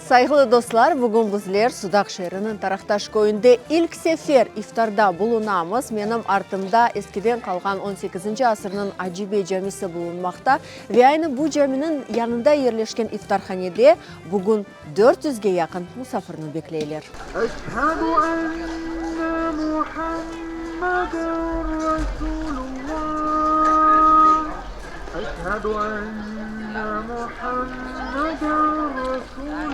Saygılı dostlar, bugün bizler Sudak şehrinin Taraqtaş köyünde ilk sefer iftarda bulunamız. Benim артымda eskiden kalgan 18. asırının acibe camisi bulunmakta ve aynı bu caminin yanında yerleşken iftarhanede bugün 400'ge yakın musafirni bekleyler. Eşhedü enne Muhammeden Resulullah. Eşhedü enne Muhammeden Resulullah.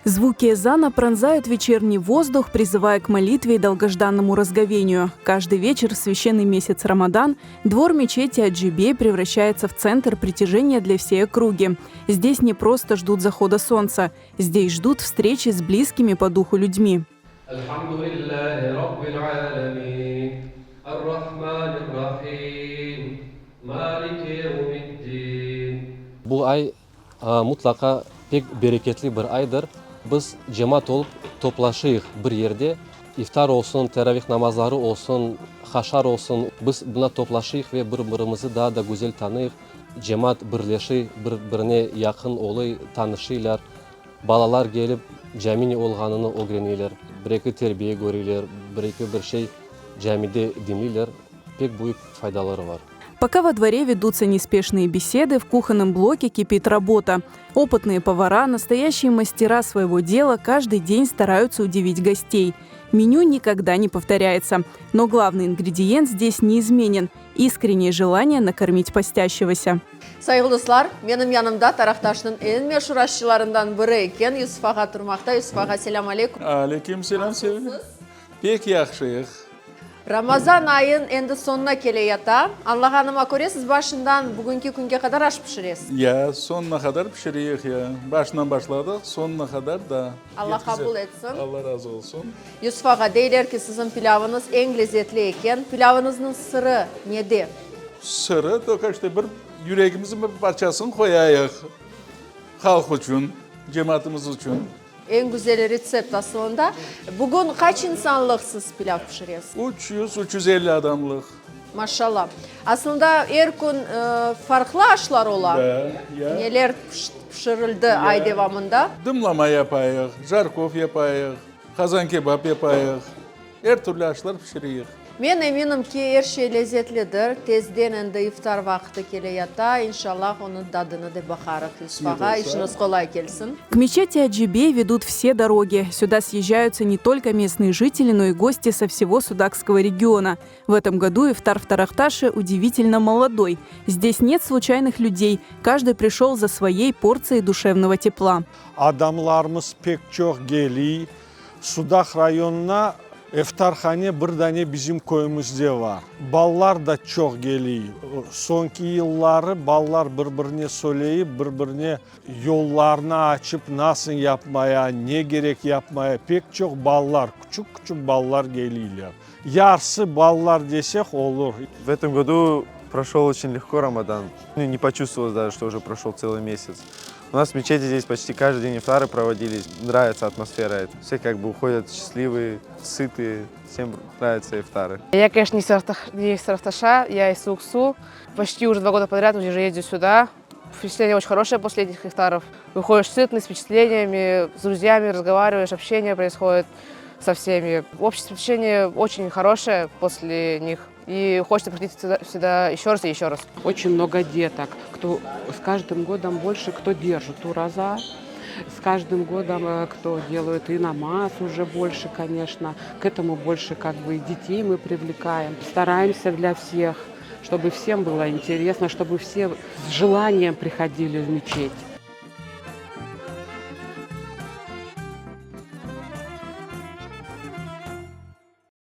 Звуки эзана пронзают вечерний воздух, призывая к молитве и долгожданному разговению. Каждый вечер в священный месяц Рамадан двор мечети Аджибей превращается в центр притяжения для всей округи. Здесь не просто ждут захода солнца, здесь ждут встречи с близкими по духу людьми. Бұл ай mutlaka pek bereketli bir aydır. Biz cemaat olup toplaşıyıq bir yerde. İftar olsun, teravih namazları olsun, haşar olsun. Biz buna toplaşıyıq ve birbirimizi daha da güzel tanıyıq. Cemaat birleşi, birbirine yakın oluy, tanışıylar. Balalar gelip caminin olğanını öğrenirler. Bir-iki terbiye görürler, bir-iki bir şey camide dinleyirler. Pek büyük faydaları var. Пока во дворе ведутся неспешные беседы, в кухонном блоке кипит работа. Опытные повара, настоящие мастера своего дела, каждый день стараются удивить гостей. Меню никогда не повторяется, но главный ингредиент здесь неизменен – искреннее желание накормить постящегося. Saygılı dostlar, benim yanımda Taraqtaş'ın en meşhur aşçılarından biri eken Yusuf Ağa turmakta. Yusuf Ağa, selam aleyküm. Aleyküm selam sevim. Pek yaxşıyıq. Ramazan ayın endi sonuna keleyata. Anlağanıma göre siz başından bugünkü günge kadar aş pişiresiz. Ya sonuna kadar pişiririk ya. Başından başladık, sonuna kadar da. Allah kabul etsin. Allah razı olsun. Yusuf Ağa, deyler ki sizin pilavınız en lezzetli eken. Pilavınızın sırrı nede? Sırrı da işte bir yüreğimizin bir parçasını koyayıq. Halk için, cemaatimiz için. En güzel resept aslında. Bugün kaç insanlıksız pilav pişiriyorsunuz? 300-350 adamlık. Maşallah. Aslında her gün farklı aşlar olar. Neler pişirildi ay devamında? Dımlama yapayıq, jarkov yapayıq, kazan kebap yapayıq. Her türlü aşlar pişiririk. Ben eminim ki her şey lezzetlidir. Tezden endi iftar vakti keleyata. İnşallah onun tadını da bakarız Yusuf Ağa. İşiniz kolay gelsin. К мечети Аджибей ведут все дороги. Сюда съезжаются не только местные жители, но и гости со всего Судакского региона. В этом году ифтар в Тарaqtaş'е удивительно молодой. Здесь нет случайных людей. Каждый пришел за своей порцией душевного тепла. Adamlarımız pek çok geliyor. Sudak rayonuna iftarhane bir tane bizim köyümüzde var. Ballar da çok geliyor. Sonki yılları ballar birbirine söyleyip birbirine yollarını açıp nasıl yapmaya, ne gerek yapmaya pek çok ballar, küçük küçük ballar geliyorlar. Yarısı ballar desek olur. В этом году прошел очень легко Рамадан. Не почувствовалось даже, что уже прошел целый месяц. У нас в мечети здесь почти каждый день ифтары проводились. Нравится атмосфера. Все как бы уходят счастливые, сытые. Всем нравятся ифтары. Я, конечно, не из Тарaqtaş'a, я из Суксу. Почти уже 2 года подряд уже езжу сюда. Впечатление очень хорошее после этих ифтаров. Выходишь сытный, с впечатлениями, с друзьями разговариваешь, общение происходит со всеми. Общее впечатление очень хорошее после них. И хочется приходить сюда еще раз и еще раз. Очень много деток, кто с каждым годом больше, кто держит ураза, с каждым годом кто делает и намаз уже больше, конечно. К этому больше как бы и детей мы привлекаем. Стараемся для всех, чтобы всем было интересно, чтобы все с желанием приходили в мечеть.